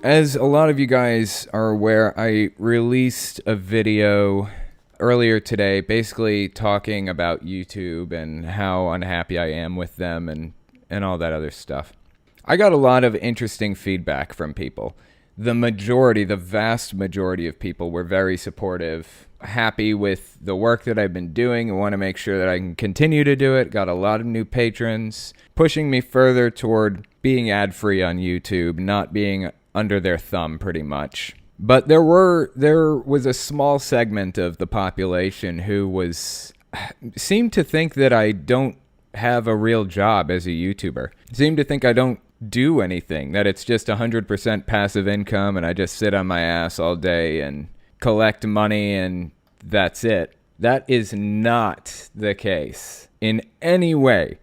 As a lot of you guys are aware, I released a video earlier today basically talking about YouTube and how unhappy I am with them and all that other stuff. I got a lot of interesting feedback from people. The vast majority of people were very supportive, happy with the work that I've been doing and want to make sure that I can continue to do it. Got a lot of new patrons, pushing me further toward being ad-free on YouTube, not being under their thumb pretty much. But there was a small segment of the population who seemed to think that I don't have a real job as a YouTuber. Seemed to think I don't do anything, that it's just 100% passive income and I just sit on my ass all day and collect money and that's it. That is not the case in any way.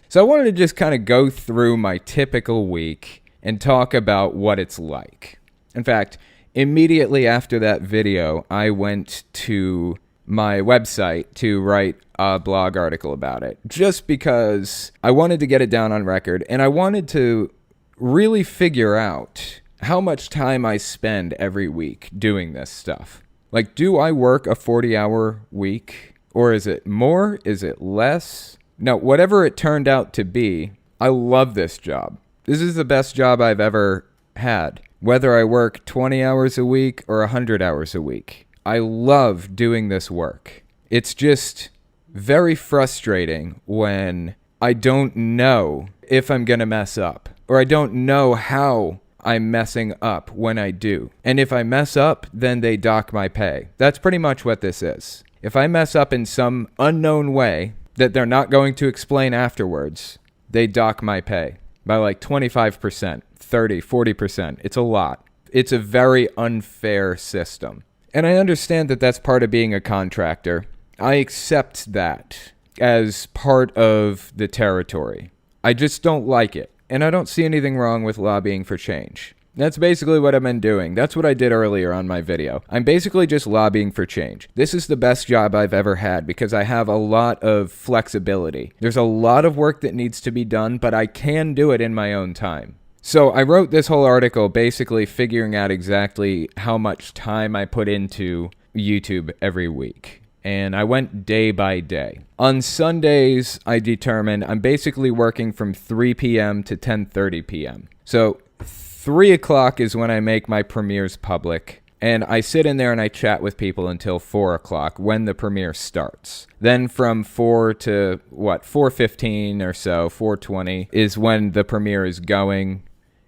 So I wanted to just kind of go through my typical week and talk about what it's like. In fact, immediately after that video, I went to my website to write a blog article about it, just because I wanted to get it down on record, and I wanted to really figure out how much time I spend every week doing this stuff. Like, do I work a 40-hour week? Or is it more? Is it less? No, whatever it turned out to be, I love this job. This is the best job I've ever had, whether I work 20 hours a week or 100 hours a week. I love doing this work. It's just very frustrating when I don't know if I'm going to mess up, or I don't know how I'm messing up when I do. And if I mess up, then they dock my pay. That's pretty much what this is. If I mess up in some unknown way that they're not going to explain afterwards, they dock my pay by like 25%, 30, 40%. It's a lot. It's a very unfair system. And I understand that that's part of being a contractor. I accept that as part of the territory. I just don't like it. And I don't see anything wrong with lobbying for change. That's basically what I've been doing. That's what I did earlier on my video. I'm basically just lobbying for change. This is the best job I've ever had because I have a lot of flexibility. There's a lot of work that needs to be done, but I can do it in my own time. So I wrote this whole article basically figuring out exactly how much time I put into YouTube every week. And I went day by day. On Sundays, I determined I'm basically working from 3 p.m. to 10:30 p.m. So 3 o'clock is when I make my premieres public, and I sit in there and I chat with people until 4 o'clock when the premiere starts. Then from 4 to, 4:15 or so, 4:20 is when the premiere is going.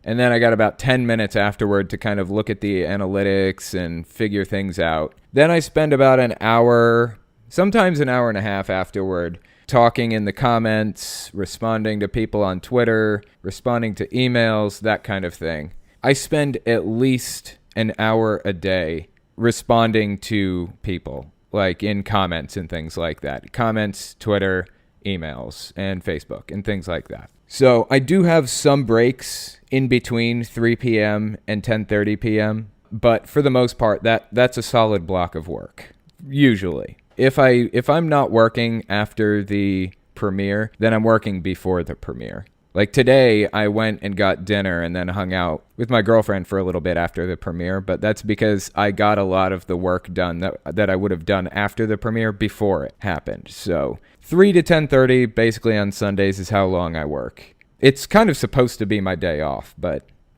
And then I got about 10 minutes afterward to kind of look at the analytics and figure things out. Then I spend about an hour, sometimes an hour and a half afterward, talking in the comments, responding to people on Twitter, responding to emails, that kind of thing. I spend at least an hour a day responding to people, like in comments and things like that. Comments, Twitter, emails, and Facebook, and things like that. So I do have some breaks in between 3 p.m. and 10:30 p.m., but for the most part, that's a solid block of work, usually. If I'm not working after the premiere, then I'm working before the premiere. Like today, I went and got dinner and then hung out with my girlfriend for a little bit after the premiere, but that's because I got a lot of the work done that I would have done after the premiere before it happened. So 3 to 10:30, basically on Sundays, is how long I work. It's kind of supposed to be my day off,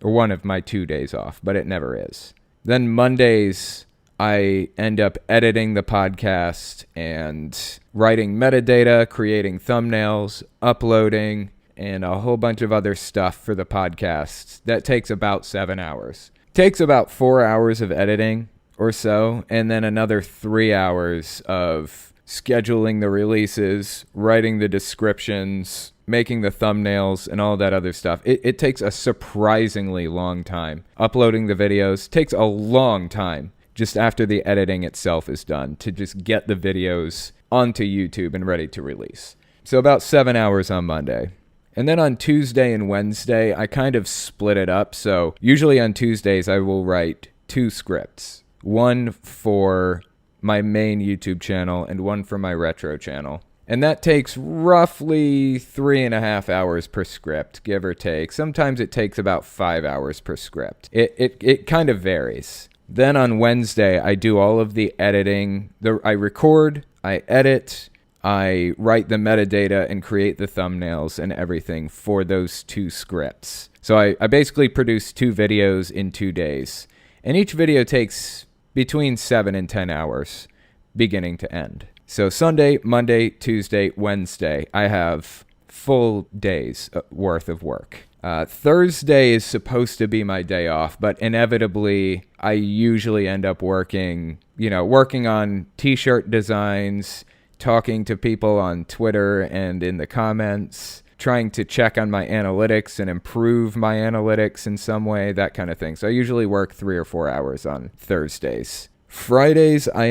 or one of my 2 days off, but it never is. Then Mondays, I end up editing the podcast and writing metadata, creating thumbnails, uploading, and a whole bunch of other stuff for the podcast. That takes about 7 hours. Takes about 4 hours of editing or so, and then another 3 hours of scheduling the releases, writing the descriptions, making the thumbnails, and all that other stuff. It takes a surprisingly long time. Uploading the videos takes a long time just after the editing itself is done to just get the videos onto YouTube and ready to release. So about 7 hours on Monday. And then on Tuesday and Wednesday, I kind of split it up. So usually on Tuesdays, I will write 2 scripts. One for my main YouTube channel and one for my retro channel. And that takes roughly 3.5 hours per script, give or take. Sometimes it takes about 5 hours per script. It kind of varies. Then on Wednesday, I do all of the editing. I record, I edit, I write the metadata and create the thumbnails and everything for those 2 scripts. So I basically produce 2 videos in 2 days. And each video takes between 7 and 10 hours, beginning to end. So Sunday, Monday, Tuesday, Wednesday, I have full days worth of work. Thursday is supposed to be my day off, but inevitably I usually end up working on t-shirt designs, talking to people on Twitter and in the comments, trying to check on my analytics and improve my analytics in some way, that kind of thing. So I usually work 3 or 4 hours on Thursdays. Fridays, I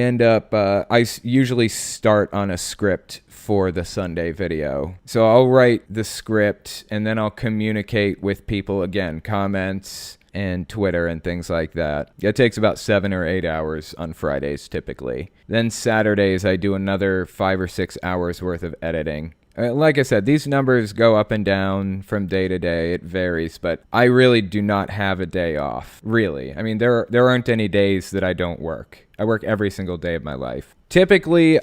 usually start on a script for the Sunday video. So I'll write the script and then I'll communicate with people again, comments and Twitter and things like that. It takes about 7 or 8 hours on Fridays typically. Then Saturdays, I do another 5 or 6 hours worth of editing. Like I said, these numbers go up and down from day to day. It varies, but I really do not have a day off, really. I mean, there aren't any days that I don't work. I work every single day of my life. Typically,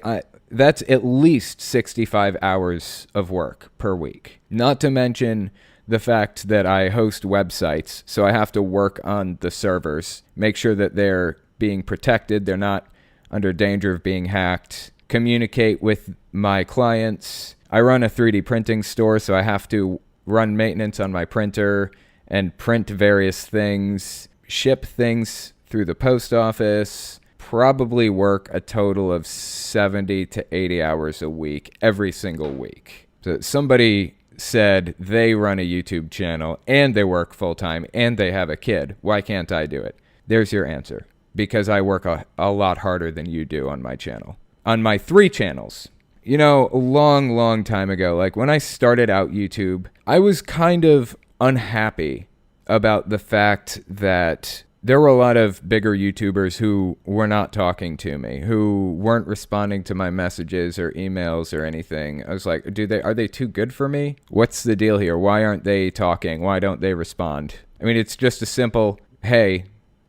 that's at least 65 hours of work per week. Not to mention the fact that I host websites, so I have to work on the servers, make sure that they're being protected, they're not under danger of being hacked, communicate with my clients. I run a 3D printing store, so I have to run maintenance on my printer and print various things, ship things through the post office, probably work a total of 70 to 80 hours a week, every single week. So somebody said they run a YouTube channel and they work full-time and they have a kid. Why can't I do it? There's your answer. Because I work a lot harder than you do on my channel. On my 3 channels. You know, a long, long time ago, like when I started out YouTube, I was kind of unhappy about the fact that there were a lot of bigger YouTubers who were not talking to me, who weren't responding to my messages or emails or anything. I was like, are they too good for me? What's the deal here? Why aren't they talking? Why don't they respond? I mean, it's just a simple, hey,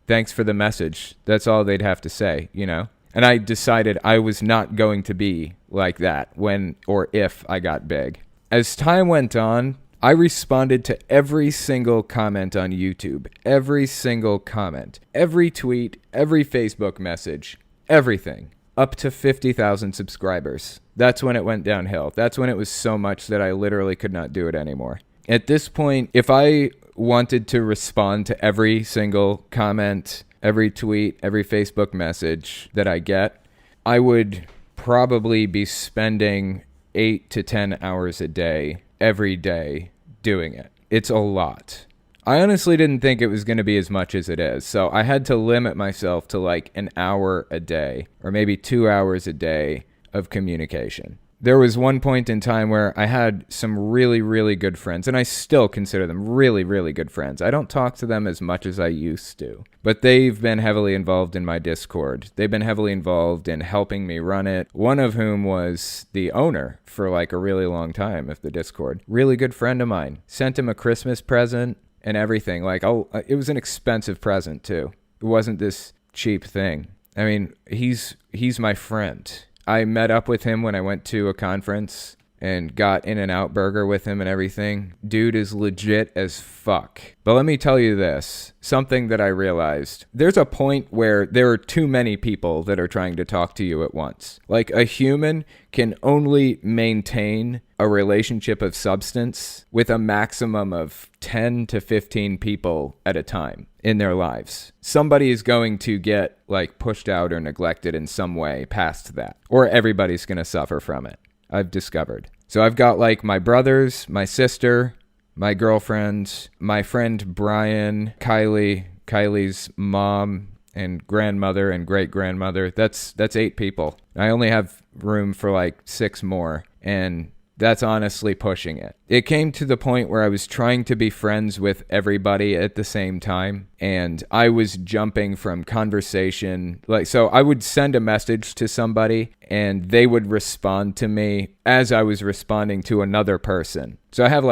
thanks for the message. That's all they'd have to say, you know? And I decided I was not going to be like that when or if I got big. As time went on, I responded to every single comment on YouTube, every single comment, every tweet, every Facebook message, everything, up to 50,000 subscribers. That's when it went downhill. That's when it was so much that I literally could not do it anymore. At this point, if I wanted to respond to every single comment, every tweet, every Facebook message that I get, I would probably be spending 8 to 10 hours a day, every day, doing it. It's a lot. I honestly didn't think it was going to be as much as it is, so I had to limit myself to like an hour a day, or maybe 2 hours a day of communication. There was one point in time where I had some really, really good friends, and I still consider them really, really good friends. I don't talk to them as much as I used to, but they've been heavily involved in my Discord. They've been heavily involved in helping me run it, one of whom was the owner for like a really long time of the Discord. Really good friend of mine. Sent him a Christmas present and everything. Like, it was an expensive present too. It wasn't this cheap thing. I mean, he's my friend. I met up with him when I went to a conference and got In-N-Out Burger with him and everything. Dude is legit as fuck. But let me tell you this, something that I realized. There's a point where there are too many people that are trying to talk to you at once. Like, a human can only maintain a relationship of substance with a maximum of 10 to 15 people at a time in their lives. Somebody is going to get like pushed out or neglected in some way past that, or everybody's going to suffer from it. I've discovered. So I've got like my brothers, my sister, my girlfriend, my friend Brian, Kylie's mom and grandmother and great-grandmother. That's 8 people. I only have room for like 6 more. And That's honestly pushing it. It came to the point where I was trying to be friends with everybody at the same time, and I was jumping from conversation. So I would send a message to somebody, and they would respond to me as I was responding to another person. So I have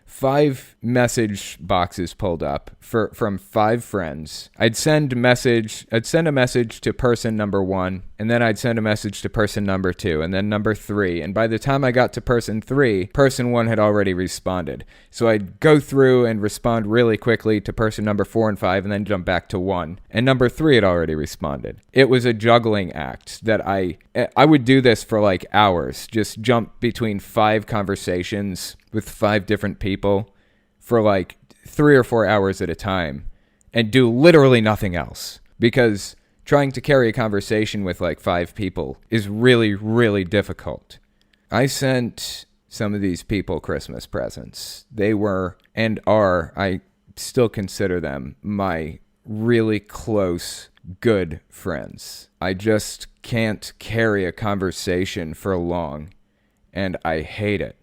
5 message boxes pulled up from 5 friends. I'd send a message to person number 1, and then I'd send a message to person number 2, and then number 3. And by the time I got to person 3, person 1 had already responded. So I'd go through and respond really quickly to person number 4 and 5, and then jump back to 1. And number 3 had already responded. It was a juggling act that I would do this for hours, just jump between 5 conversations with 5 different people for 3 or 4 hours at a time and do literally nothing else, because trying to carry a conversation with 5 people is really, really difficult. I sent some of these people Christmas presents. They were and are, I still consider them my really close, good friends. I just can't carry a conversation for long, and I hate it.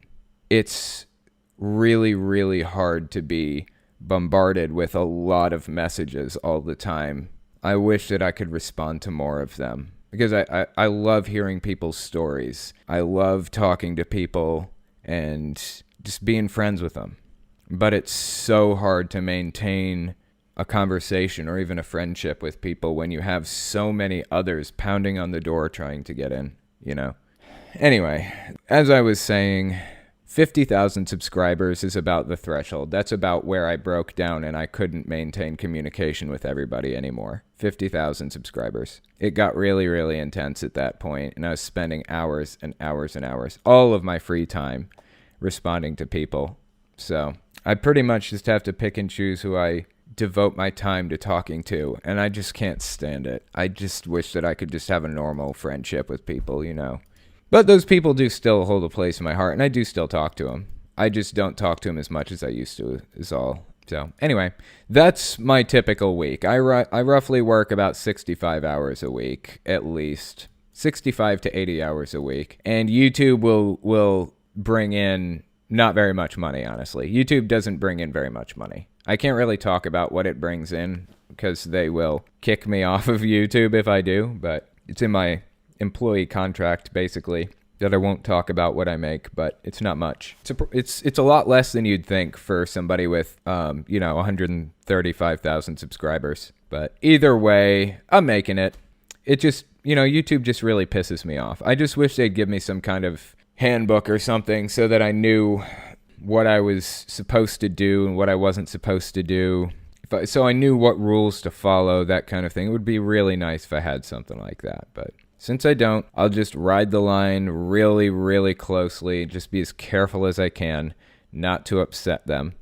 It's really, really hard to be bombarded with a lot of messages all the time. I wish that I could respond to more of them, because I love hearing people's stories. I love talking to people and just being friends with them. But it's so hard to maintain a conversation or even a friendship with people when you have so many others pounding on the door trying to get in, Anyway, as I was saying, 50,000 subscribers is about the threshold. That's about where I broke down and I couldn't maintain communication with everybody anymore. 50,000 subscribers. It got really, really intense at that point, and I was spending hours and hours and hours, all of my free time, responding to people. So I pretty much just have to pick and choose who I devote my time to talking to, and I just can't stand it. I just wish that I could just have a normal friendship with people, But those people do still hold a place in my heart, and I do still talk to them. I just don't talk to them as much as I used to, is all. So anyway, that's my typical week. I roughly work about 65 hours a week, at least. 65 to 80 hours a week. And YouTube will bring in not very much money, honestly. YouTube doesn't bring in very much money. I can't really talk about what it brings in, because they will kick me off of YouTube if I do, but it's in my employee contract, basically, that I won't talk about what I make, but it's not much. It's a lot less than you'd think for somebody with 135,000 subscribers. But either way, I'm making it. It just, YouTube just really pisses me off. I just wish they'd give me some kind of handbook or something so that I knew what I was supposed to do and what I wasn't supposed to do. So I knew what rules to follow, that kind of thing. It would be really nice if I had something like that, but since I don't, I'll just ride the line really, really closely, just be as careful as I can not to upset them.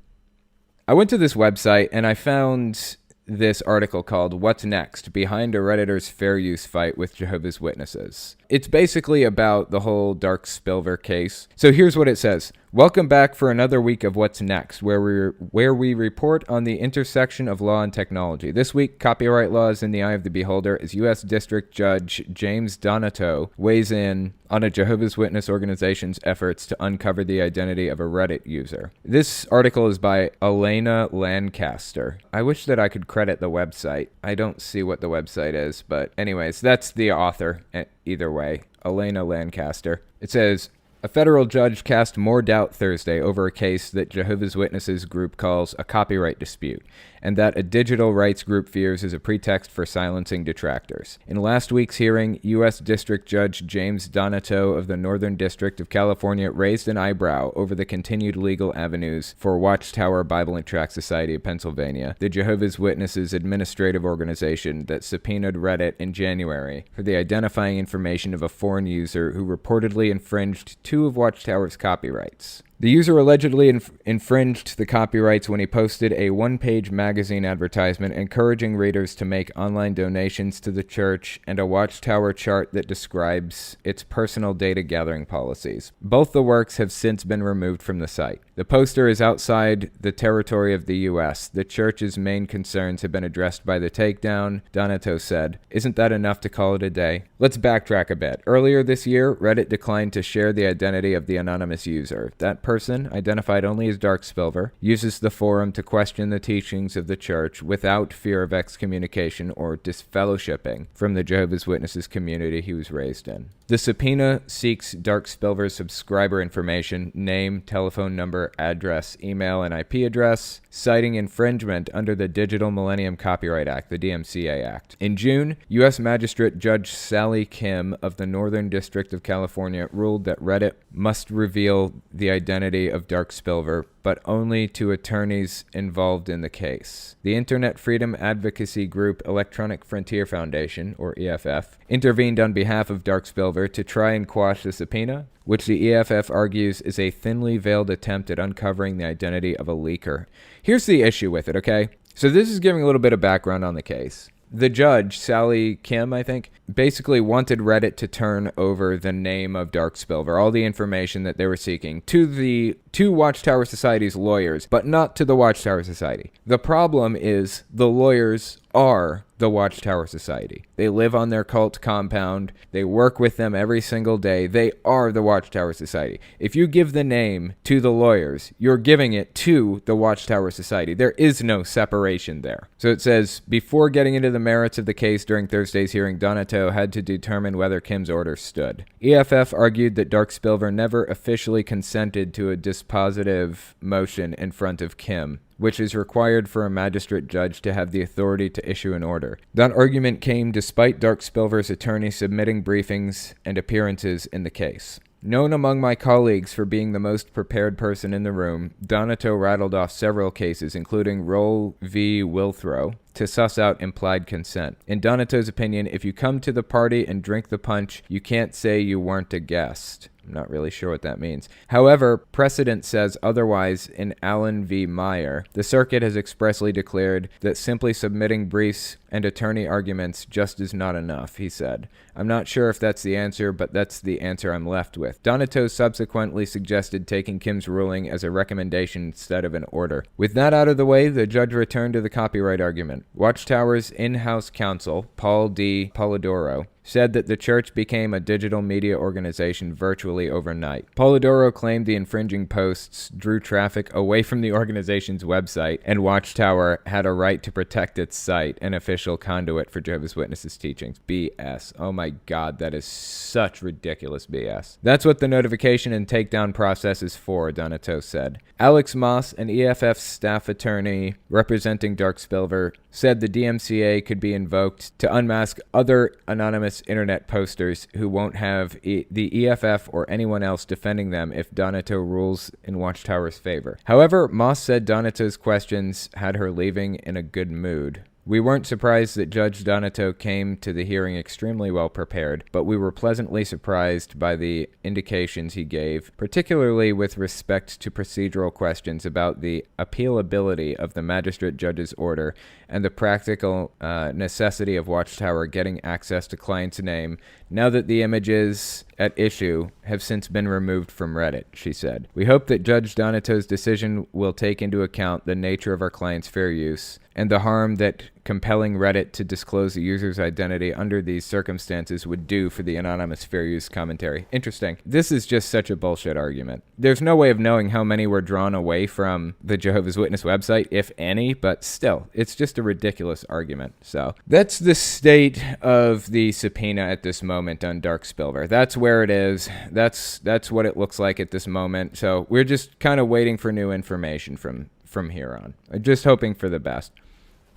I went to this website and I found this article called "What's Next? Behind a Redditor's Fair Use Fight with Jehovah's Witnesses." It's basically about the whole Dark Spilver case. So here's what it says. Welcome back for another week of What's Next, where we report on the intersection of law and technology. This week, copyright law is in the eye of the beholder as U.S. District Judge James Donato weighs in on a Jehovah's Witness organization's efforts to uncover the identity of a Reddit user. This article is by Elena Lancaster. I wish that I could credit the website. I don't see what the website is, but anyways, that's the author. Either way, Elena Lancaster. It says, a federal judge cast more doubt Thursday over a case that Jehovah's Witnesses group calls a copyright dispute, and that a digital rights group fears is a pretext for silencing detractors. In last week's hearing, U.S. District Judge James Donato of the Northern District of California raised an eyebrow over the continued legal avenues for Watchtower Bible and Tract Society of Pennsylvania, the Jehovah's Witnesses administrative organization that subpoenaed Reddit in January for the identifying information of a foreign user who reportedly infringed two of Watchtower's copyrights. The user allegedly infringed the copyrights when he posted a one-page magazine advertisement encouraging readers to make online donations to the church and a Watchtower chart that describes its personal data gathering policies. Both the works have since been removed from the site. The poster is outside the territory of the U.S. The church's main concerns have been addressed by the takedown, Donato said. Isn't that enough to call it a day? Let's backtrack a bit. Earlier this year, Reddit declined to share the identity of the anonymous user. That person, identified only as Darkspilver, uses the forum to question the teachings of the church without fear of excommunication or disfellowshipping from the Jehovah's Witnesses community he was raised in. The subpoena seeks Darkspilver's subscriber information, name, telephone number, address, email, and IP address, citing infringement under the Digital Millennium Copyright Act, the DMCA Act. In June, U.S. Magistrate Judge Sally Kim of the Northern District of California ruled that Reddit must reveal the identity of Darkspilver, but only to attorneys involved in the case. The Internet Freedom Advocacy group Electronic Frontier Foundation, or EFF, intervened on behalf of Darkspilver to try and quash the subpoena, which the EFF argues is a thinly veiled attempt at uncovering the identity of a leaker. Here's the issue with it, okay? So this is giving a little bit of background on the case. The judge, Sally Kim, I think, basically wanted Reddit to turn over the name of Darkspilver, all the information that they were seeking, to Watchtower Society's lawyers, but not to the Watchtower Society. The problem is the lawyers are the Watchtower Society. They live on their cult compound. They work with them every single day. They are the Watchtower Society. If you give the name to the lawyers, you're giving it to the Watchtower Society. There is no separation there. So it says, before getting into the merits of the case during Thursday's hearing, Donato had to determine whether Kim's order stood. EFF argued that Darkspilver never officially consented to a dispositive motion in front of Kim, which is required for a magistrate judge to have the authority to issue an order. That argument came despite Darkspilver's attorney submitting briefings and appearances in the case. Known among my colleagues for being the most prepared person in the room, Donato rattled off several cases, including Roll v. Wilthrow, to suss out implied consent. In Donato's opinion, if you come to the party and drink the punch, you can't say you weren't a guest. I'm not really sure what that means. However, precedent says otherwise in Allen v. Meyer. The circuit has expressly declared that simply submitting briefs and attorney arguments just is not enough, he said. I'm not sure if that's the answer, but that's the answer I'm left with. Donato subsequently suggested taking Kim's ruling as a recommendation instead of an order. With that out of the way, the judge returned to the copyright argument. Watchtower's in-house counsel, Paul D. Polidoro, said that the church became a digital media organization virtually overnight. Polidoro claimed the infringing posts drew traffic away from the organization's website, and Watchtower had a right to protect its site, an official conduit for Jehovah's Witnesses teachings. BS. Oh my God, that is such ridiculous BS. That's what the notification and takedown process is for, Donato said. Alex Moss, an EFF staff attorney representing Darkspilver, said the DMCA could be invoked to unmask other anonymous internet posters who won't have the EFF or anyone else defending them if Donato rules in Watchtower's favor. However, Moss said Donato's questions had her leaving in a good mood. We weren't surprised that Judge Donato came to the hearing extremely well prepared, but we were pleasantly surprised by the indications he gave, particularly with respect to procedural questions about the appealability of the magistrate judge's order and the practical necessity of Watchtower getting access to client's name now that the images at issue have since been removed from Reddit, she said. We hope that Judge Donato's decision will take into account the nature of our client's fair use and the harm that compelling Reddit to disclose the user's identity under these circumstances would do for the anonymous fair use commentary. Interesting. This is just such a bullshit argument. There's no way of knowing how many were drawn away from the Jehovah's Witness website, if any, but still, it's just a ridiculous argument. So that's the state of the subpoena at this moment on Darkspilver. That's where it is. That's what it looks like at this moment. So we're just kind of waiting for new information from here on. Just hoping for the best.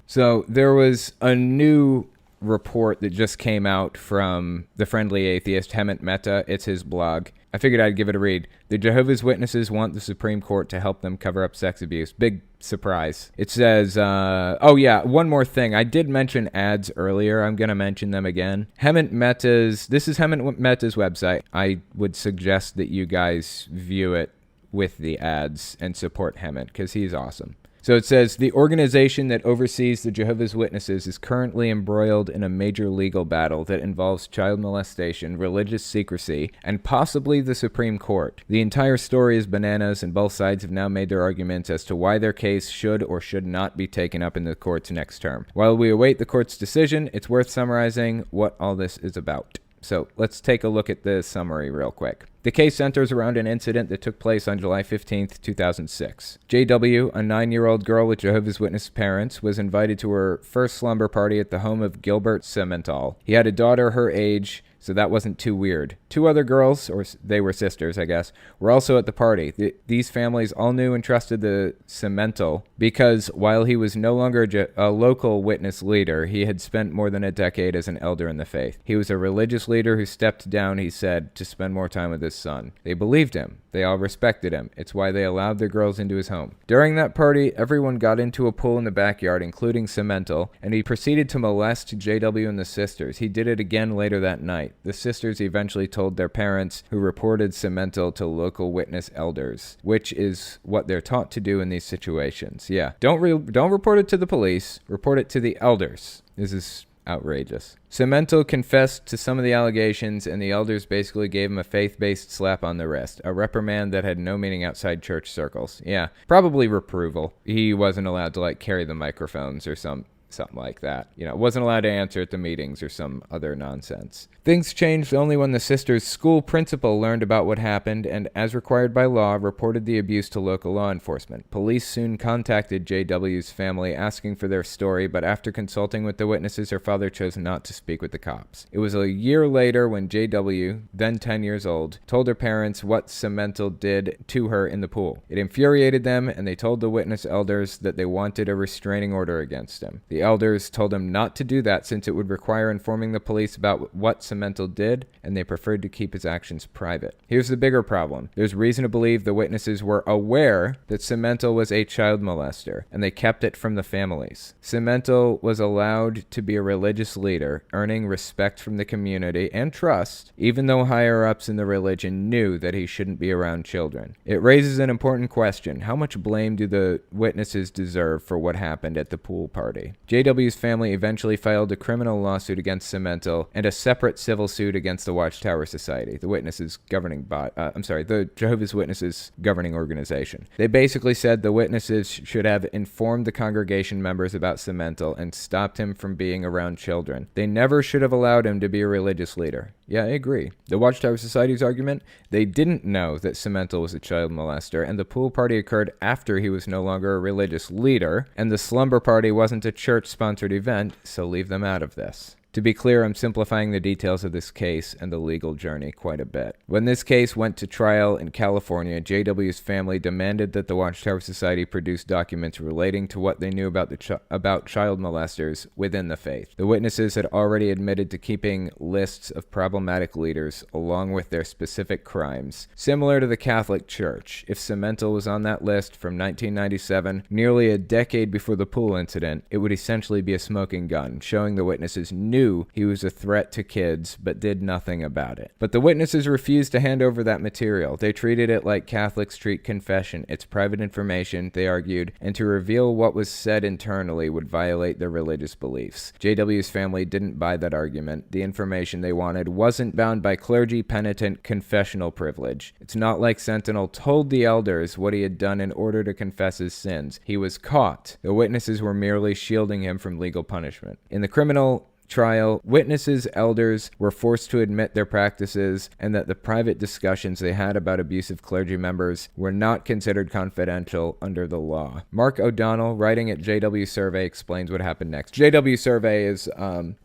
So there was a new report that just came out from the Friendly Atheist, Hemant Mehta. It's his blog. I figured I'd give it a read. The Jehovah's Witnesses want the Supreme Court to help them cover up sex abuse. Big surprise. It says, one more thing. I did mention ads earlier. I'm going to mention them again. This is Hemant Mehta's website. I would suggest that you guys view it with the ads and support Hemant because he's awesome. So it says, the organization that oversees the Jehovah's Witnesses is currently embroiled in a major legal battle that involves child molestation, religious secrecy, and possibly the Supreme Court. The entire story is bananas, and both sides have now made their arguments as to why their case should or should not be taken up in the courts next term. While we await the court's decision, it's worth summarizing what all this is about. So let's take a look at the summary real quick. The case centers around an incident that took place on July 15th, 2006. JW, a 9-year-old girl with Jehovah's Witness parents, was invited to her first slumber party at the home of Gilbert Cemental. He had a daughter her age, so that wasn't too weird. 2 other girls, or they were sisters, I guess, were also at the party. These families all knew and trusted the Cemental because while he was no longer a local witness leader, he had spent more than a decade as an elder in the faith. He was a religious leader who stepped down, he said, to spend more time with his son. They believed him. They all respected him. It's why they allowed their girls into his home. During that party, everyone got into a pool in the backyard, including Cemental, and he proceeded to molest JW and the sisters. He did it again later that night. The sisters eventually told their parents, who reported Cemental to local witness elders, which is what they're taught to do in these situations. Yeah, don't report it to the police. Report it to the elders. This is outrageous. Cemental confessed to some of the allegations, and the elders basically gave him a faith-based slap on the wrist, a reprimand that had no meaning outside church circles. Yeah, probably reproval. He wasn't allowed to, carry the microphones or something like that. Wasn't allowed to answer at the meetings or some other nonsense. Things changed only when the sisters' school principal learned about what happened and, as required by law, reported the abuse to local law enforcement. Police soon contacted JW's family asking for their story, but after consulting with the witnesses, her father chose not to speak with the cops. It was a year later when JW, then 10 years old, told her parents what Cemental did to her in the pool. It infuriated them, and they told the witness elders that they wanted a restraining order against him. The elders told him not to do that since it would require informing the police about what Cemental did, and they preferred to keep his actions private. Here's the bigger problem. There's reason to believe the witnesses were aware that Cemental was a child molester, and they kept it from the families. Cemental was allowed to be a religious leader, earning respect from the community and trust, even though higher-ups in the religion knew that he shouldn't be around children. It raises an important question. How much blame do the witnesses deserve for what happened at the pool party? JW's family eventually filed a criminal lawsuit against Cemental and a separate civil suit against the Watchtower Society, the Jehovah's Witnesses governing organization. They basically said the witnesses should have informed the congregation members about Cemental and stopped him from being around children. They never should have allowed him to be a religious leader. Yeah, I agree. The Watchtower Society's argument, they didn't know that Cemental was a child molester, and the pool party occurred after he was no longer a religious leader, and the slumber party wasn't a church-sponsored event, so leave them out of this. To be clear, I'm simplifying the details of this case and the legal journey quite a bit. When this case went to trial in California, JW's family demanded that the Watchtower Society produce documents relating to what they knew about about child molesters within the faith. The witnesses had already admitted to keeping lists of problematic leaders along with their specific crimes, similar to the Catholic Church. If Cemental was on that list from 1997, nearly a decade before the pool incident, it would essentially be a smoking gun, showing the witnesses knew he was a threat to kids, but did nothing about it. But the witnesses refused to hand over that material. They treated it like Catholics treat confession. It's private information, they argued, and to reveal what was said internally would violate their religious beliefs. JW's family didn't buy that argument. The information they wanted wasn't bound by clergy penitent confessional privilege. It's not like Sentinel told the elders what he had done in order to confess his sins. He was caught. The witnesses were merely shielding him from legal punishment. In the criminal trial, witnesses, elders were forced to admit their practices and that the private discussions they had about abusive clergy members were not considered confidential under the law. Mark O'Donnell, writing at JW Survey, explains what happened next. JW Survey is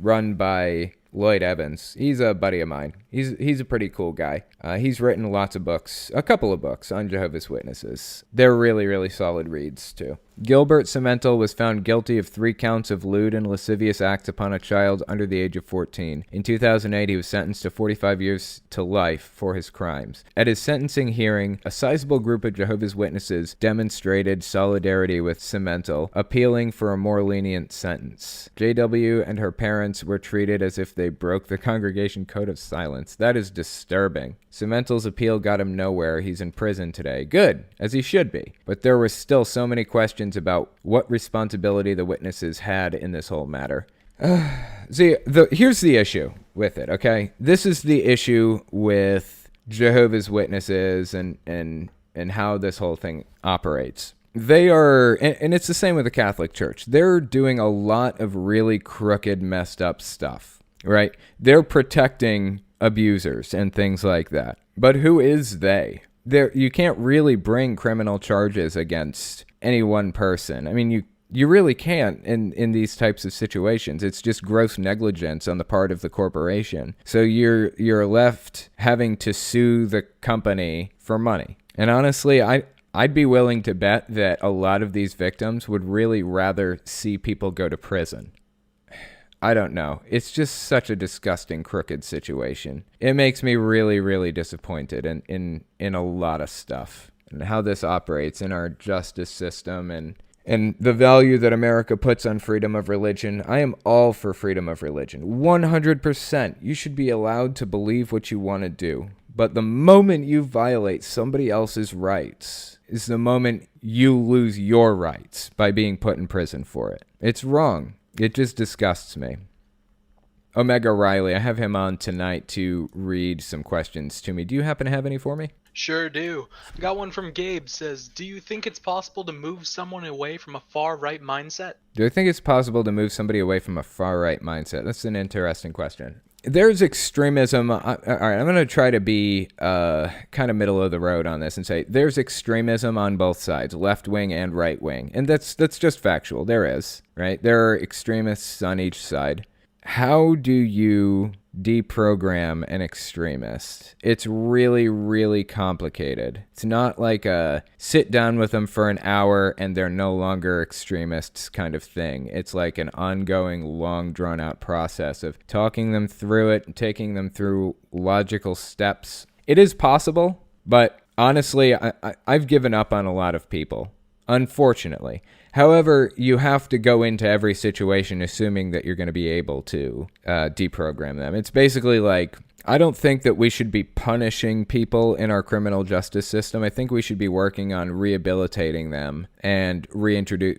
run by Lloyd Evans. He's a buddy of mine. He's a pretty cool guy. He's written lots of books, a couple of books on Jehovah's Witnesses. They're really, really solid reads, too. Gilbert Cemental was found guilty of 3 counts of lewd and lascivious acts upon a child under the age of 14. In 2008, he was sentenced to 45 years to life for his crimes. At his sentencing hearing, a sizable group of Jehovah's Witnesses demonstrated solidarity with Cemental, appealing for a more lenient sentence. JW and her parents were treated as if they broke the congregation code of silence. That is disturbing. Cemental's appeal got him nowhere. He's in prison today. Good, as he should be. But there were still so many questions about what responsibility the witnesses had in this whole matter. See, here's the issue with it, okay? This is the issue with Jehovah's Witnesses and how this whole thing operates. They are, and it's the same with the Catholic Church. They're doing a lot of really crooked, messed up stuff, right? They're protecting abusers and things like that. But who is they? You can't really bring criminal charges against any one person. I mean, you really can't in these types of situations. It's just gross negligence on the part of the corporation. So you're left having to sue the company for money. And honestly, I'd be willing to bet that a lot of these victims would really rather see people go to prison. I don't know. It's just such a disgusting, crooked situation. It makes me really, really disappointed in a lot of stuff and how this operates in our justice system and the value that America puts on freedom of religion. I am all for freedom of religion. 100%. You should be allowed to believe what you want to do. But the moment you violate somebody else's rights is the moment you lose your rights by being put in prison for it. It's wrong. It just disgusts me. Omega Riley, I have him on tonight to read some questions to me. Do you happen to have any for me? Sure do. Got one from Gabe. Says, do you think it's possible to move someone away from a far-right mindset? Do I think it's possible to move somebody away from a far-right mindset? That's an interesting question. There's extremism. All right, I'm going to try to be kind of middle of the road on this and say there's extremism on both sides, left wing and right wing. And that's just factual. There is, right? There are extremists on each side. How do you deprogram an extremist? It's really, really complicated. It's not like a sit down with them for an hour and they're no longer extremists kind of thing. It's like an ongoing, long, drawn-out process of talking them through it and taking them through logical steps. It is possible, but honestly, I've given up on a lot of people, unfortunately. However, you have to go into every situation assuming that you're going to be able to deprogram them. It's basically like, I don't think that we should be punishing people in our criminal justice system. I think we should be working on rehabilitating them and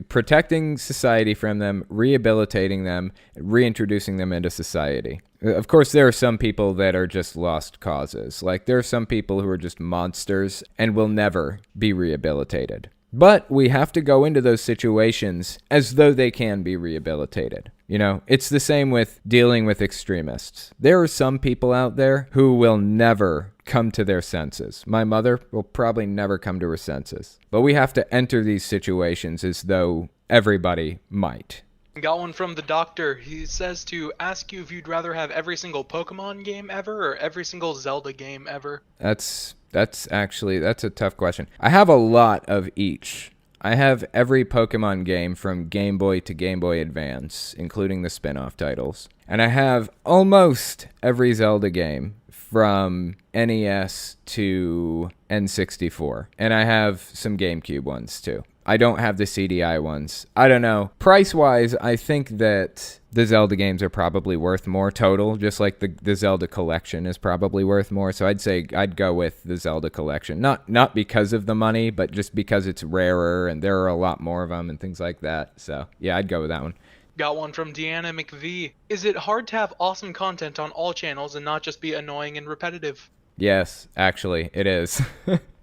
protecting society from them, rehabilitating them, reintroducing them into society. Of course, there are some people that are just lost causes. Like, there are some people who are just monsters and will never be rehabilitated. But we have to go into those situations as though they can be rehabilitated. You know, it's the same with dealing with extremists. There are some people out there who will never come to their senses. My mother will probably never come to her senses. But we have to enter these situations as though everybody might. Got one from the doctor. He says to ask you if you'd rather have every single Pokemon game ever or every single Zelda game ever. That's a tough question. I have a lot of each. I have every Pokemon game from Game Boy to Game Boy Advance, including the spin-off titles. And I have almost every Zelda game from NES to N64. And I have some GameCube ones too. I don't have the CDI ones. I don't know. Price-wise, I think that the Zelda games are probably worth more total, just like the Zelda collection is probably worth more. So I'd say I'd go with the Zelda collection. Not because of the money, but just because it's rarer and there are a lot more of them and things like that. So yeah, I'd go with that one. Got one from Deanna McVie. Is it hard to have awesome content on all channels and not just be annoying and repetitive? Yes, actually, it is.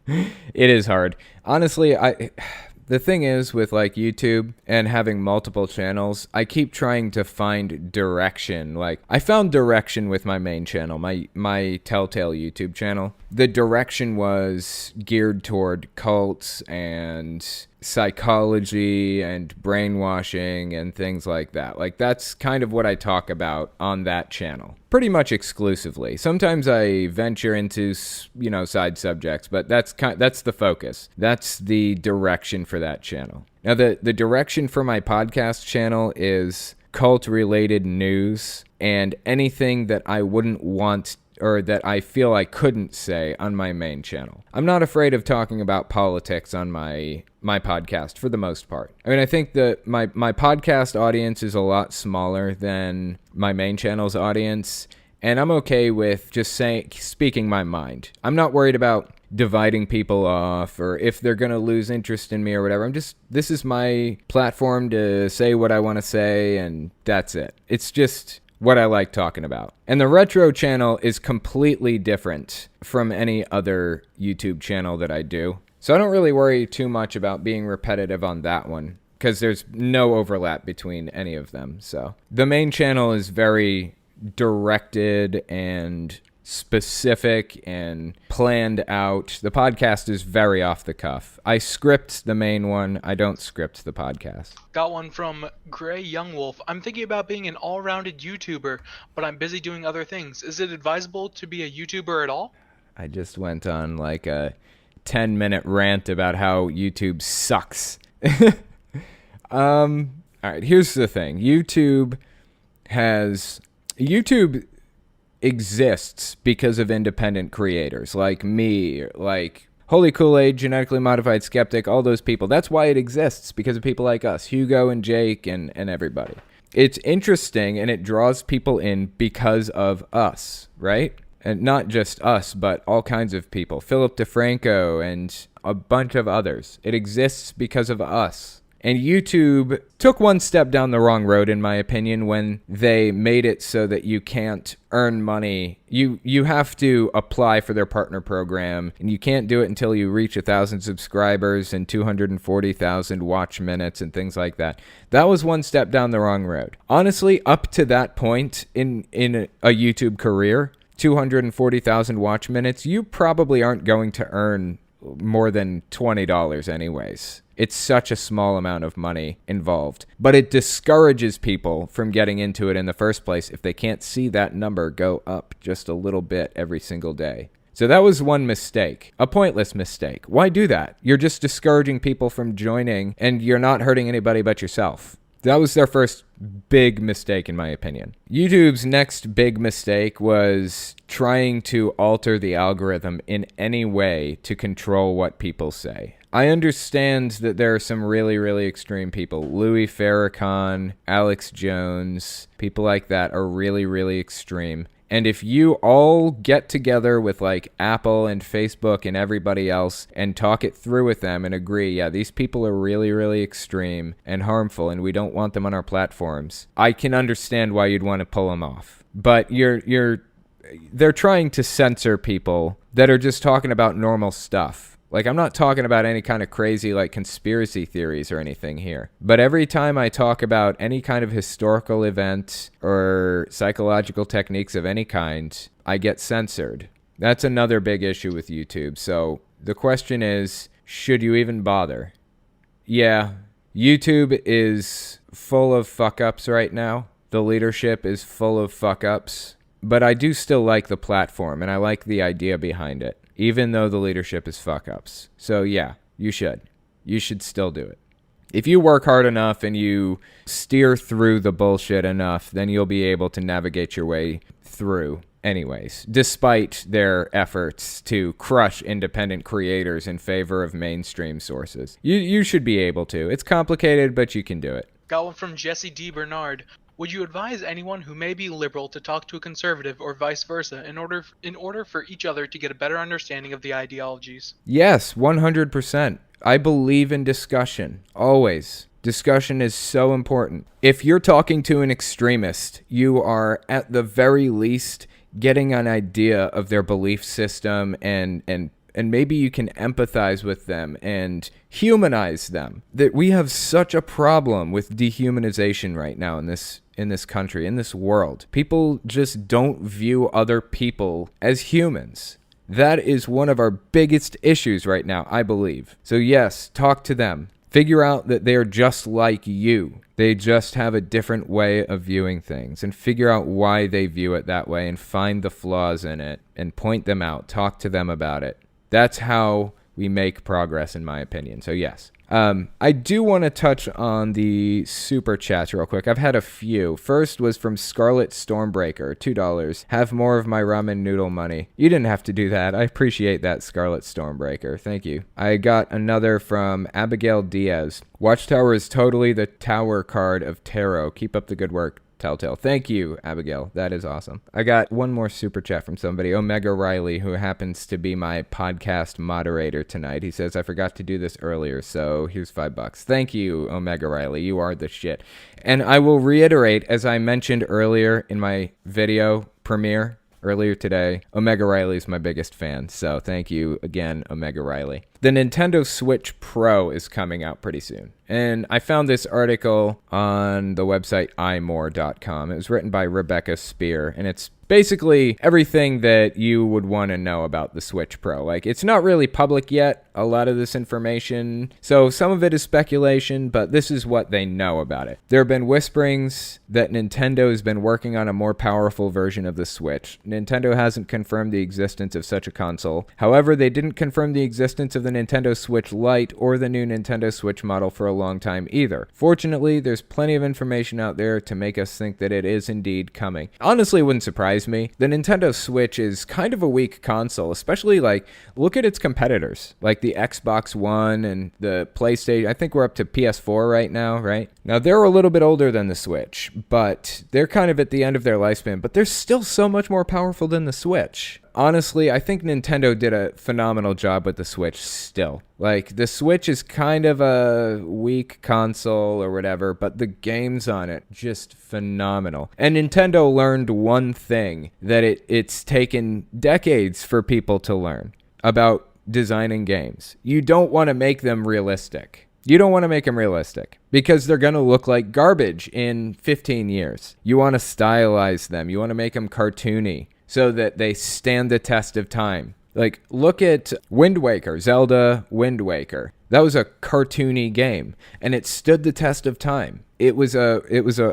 It is hard. Honestly, the thing is with like YouTube and having multiple channels, I keep trying to find direction. Like, I found direction with my main channel, my Telltale YouTube channel. The direction was geared toward cults and psychology and brainwashing and things like that. Like, that's kind of what I talk about on that channel. Pretty much exclusively. Sometimes I venture into, side subjects, but that's the focus. That's the direction for that channel. Now, the direction for my podcast channel is cult-related news and anything that I wouldn't want or that I feel I couldn't say on my main channel. I'm not afraid of talking about politics on my podcast for the most part. I mean, I think that my podcast audience is a lot smaller than my main channel's audience, and I'm okay with just speaking my mind. I'm not worried about dividing people off or if they're going to lose interest in me or whatever. This is my platform to say what I want to say, and that's it. It's just what I like talking about. And the retro channel is completely different from any other YouTube channel that I do. So I don't really worry too much about being repetitive on that one because there's no overlap between any of them. So the main channel is very directed and specific and planned out. The podcast is very off the cuff. I script the main one. I don't script the podcast. Got one from Gray Youngwolf. I'm thinking about being an all-rounded YouTuber, but I'm busy doing other things. Is it advisable to be a YouTuber at all? I just went on like a 10-minute rant about how YouTube sucks. All right, here's the thing. YouTube exists because of independent creators like me, like Holy Kool-Aid, Genetically Modified Skeptic, all those people. That's why it exists, because of people like us, Hugo and Jake and everybody. It's interesting and it draws people in because of us, right? And not just us, but all kinds of people. Philip DeFranco and a bunch of others. It exists because of us. And YouTube took one step down the wrong road, in my opinion, when they made it so that you can't earn money. You have to apply for their partner program, and you can't do it until you reach 1,000 subscribers and 240,000 watch minutes and things like that. That was one step down the wrong road. Honestly, up to that point in a YouTube career, 240,000 watch minutes, you probably aren't going to earn more than $20 anyways. It's such a small amount of money involved. But it discourages people from getting into it in the first place if they can't see that number go up just a little bit every single day. So that was one mistake, a pointless mistake. Why do that? You're just discouraging people from joining, and you're not hurting anybody but yourself. That was their first big mistake, in my opinion. YouTube's next big mistake was trying to alter the algorithm in any way to control what people say. I understand that there are some really, really extreme people. Louis Farrakhan, Alex Jones, people like that are really, really extreme. And if you all get together with like Apple and Facebook and everybody else and talk it through with them and agree, yeah, these people are really, really extreme and harmful and we don't want them on our platforms, I can understand why you'd want to pull them off. But they're trying to censor people that are just talking about normal stuff. Like, I'm not talking about any kind of crazy, like, conspiracy theories or anything here. But every time I talk about any kind of historical event or psychological techniques of any kind, I get censored. That's another big issue with YouTube. So the question is, should you even bother? Yeah, YouTube is full of fuck-ups right now. The leadership is full of fuck-ups. But I do still like the platform, and I like the idea behind it, even though the leadership is fuck-ups. So yeah, you should. You should still do it. If you work hard enough and you steer through the bullshit enough, then you'll be able to navigate your way through anyways, despite their efforts to crush independent creators in favor of mainstream sources. You should be able to. It's complicated, but you can do it. Got one from Jesse D. Bernard. Would you advise anyone who may be liberal to talk to a conservative or vice versa in order for each other to get a better understanding of the ideologies? Yes, 100%. I believe in discussion, always. Discussion is so important. If you're talking to an extremist, you are at the very least getting an idea of their belief system and maybe you can empathize with them and humanize them. That we have such a problem with dehumanization right now in this country, in this world. People just don't view other people as humans. That is one of our biggest issues right now, I believe. So yes, talk to them. Figure out that they're just like you. They just have a different way of viewing things, and figure out why they view it that way and find the flaws in it and point them out. Talk to them about it. That's how we make progress, in my opinion. So yes, I do want to touch on the super chats real quick. I've had a few. First was from Scarlet Stormbreaker, $2. Have more of my ramen noodle money. You didn't have to do that. I appreciate that, Scarlet Stormbreaker. Thank you. I got another from Abigail Diaz. Watchtower is totally the tower card of tarot. Keep up the good work. Telltale. Thank you, Abigail. That is awesome. I got one more super chat from somebody, Omega Riley, who happens to be my podcast moderator tonight. He says, I forgot to do this earlier, so here's $5. Thank you, Omega Riley. You are the shit. And I will reiterate, as I mentioned earlier in my video premiere earlier today, Omega Riley is my biggest fan. So thank you again, Omega Riley. The Nintendo Switch Pro is coming out pretty soon. And I found this article on the website imore.com. It was written by Rebecca Spear, and it's basically everything that you would want to know about the Switch Pro. Like, it's not really public yet, a lot of this information. So some of it is speculation, but this is what they know about it. There have been whisperings that Nintendo has been working on a more powerful version of the Switch. Nintendo hasn't confirmed the existence of such a console. However, they didn't confirm the existence of the Nintendo Switch Lite or the new Nintendo Switch model for a long time either. Fortunately, there's plenty of information out there to make us think that it is indeed coming. Honestly, it wouldn't surprise me. The Nintendo Switch is kind of a weak console, especially look at its competitors, like the Xbox One and the PlayStation. I think we're up to PS4 right now, right? Now, they're a little bit older than the Switch, but they're kind of at the end of their lifespan, but they're still so much more powerful than the Switch. Honestly, I think Nintendo did a phenomenal job with the Switch still. Like, the Switch is kind of a weak console or whatever, but the games on it, just phenomenal. And Nintendo learned one thing that it's taken decades for people to learn about designing games. You don't want to make them realistic. You don't want to make them realistic because they're going to look like garbage in 15 years. You want to stylize them. You want to make them cartoony so that they stand the test of time. Like, look at Wind Waker, Zelda Wind Waker. That was a cartoony game, and it stood the test of time. It was a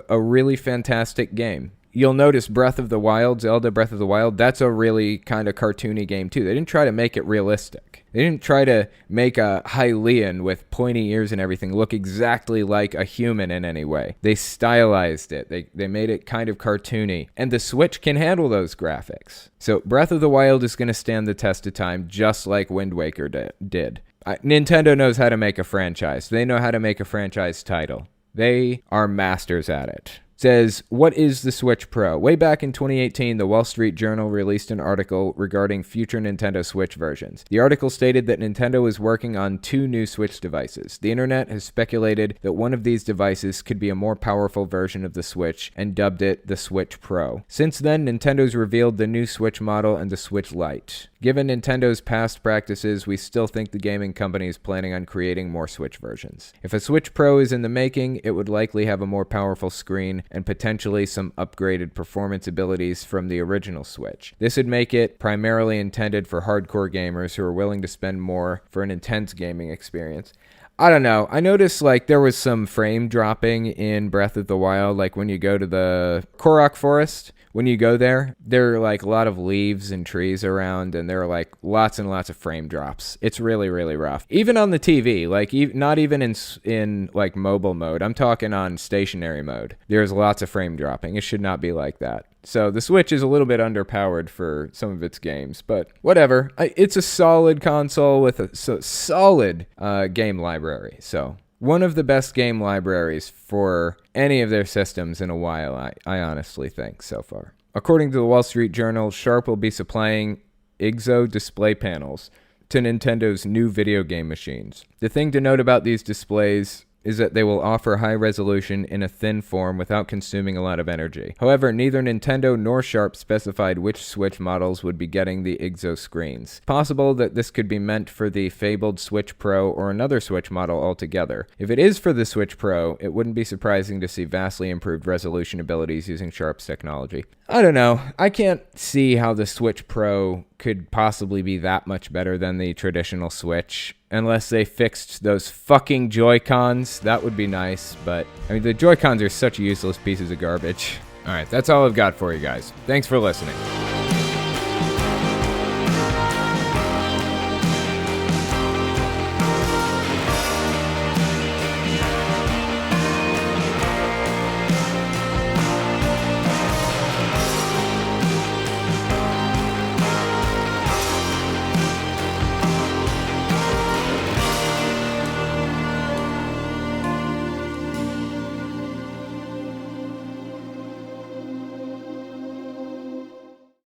really fantastic game. You'll notice Breath of the Wild, Zelda Breath of the Wild, that's a really kind of cartoony game too. They didn't try to make it realistic. They didn't try to make a Hylian with pointy ears and everything look exactly like a human in any way. They stylized it. They made it kind of cartoony. And the Switch can handle those graphics. So Breath of the Wild is going to stand the test of time just like Wind Waker did. Nintendo knows how to make a franchise. They know how to make a franchise title. They are masters at it. Says, what is the Switch Pro? Way back in 2018, the Wall Street Journal released an article regarding future Nintendo Switch versions. The article stated that Nintendo is working on 2 new Switch devices. The internet has speculated that one of these devices could be a more powerful version of the Switch and dubbed it the Switch Pro. Since then, Nintendo's revealed the new Switch model and the Switch Lite. Given Nintendo's past practices, we still think the gaming company is planning on creating more Switch versions. If a Switch Pro is in the making, it would likely have a more powerful screen and potentially some upgraded performance abilities from the original Switch. This would make it primarily intended for hardcore gamers who are willing to spend more for an intense gaming experience. I don't know. I noticed there was some frame dropping in Breath of the Wild, like when you go to the Korok Forest. When you go there are a lot of leaves and trees around, and there are lots and lots of frame drops. It's really, really rough. Even on the TV, not even in mobile mode. I'm talking on stationary mode. There's lots of frame dropping. It should not be like that. So the Switch is a little bit underpowered for some of its games, but whatever. It's a solid console with a solid game library. So one of the best game libraries for any of their systems in a while, I honestly think, so far. According to the Wall Street Journal, Sharp will be supplying IGZO display panels to Nintendo's new video game machines. The thing to note about these displays is that they will offer high resolution in a thin form without consuming a lot of energy. However, neither Nintendo nor Sharp specified which Switch models would be getting the IGZO screens. Possible that this could be meant for the fabled Switch Pro or another Switch model altogether. If it is for the Switch Pro, it wouldn't be surprising to see vastly improved resolution abilities using Sharp's technology. I don't know. I can't see how the Switch Pro could possibly be that much better than the traditional Switch. Unless they fixed those fucking Joy-Cons, that would be nice, but the Joy-Cons are such useless pieces of garbage. Alright, that's all I've got for you guys. Thanks for listening.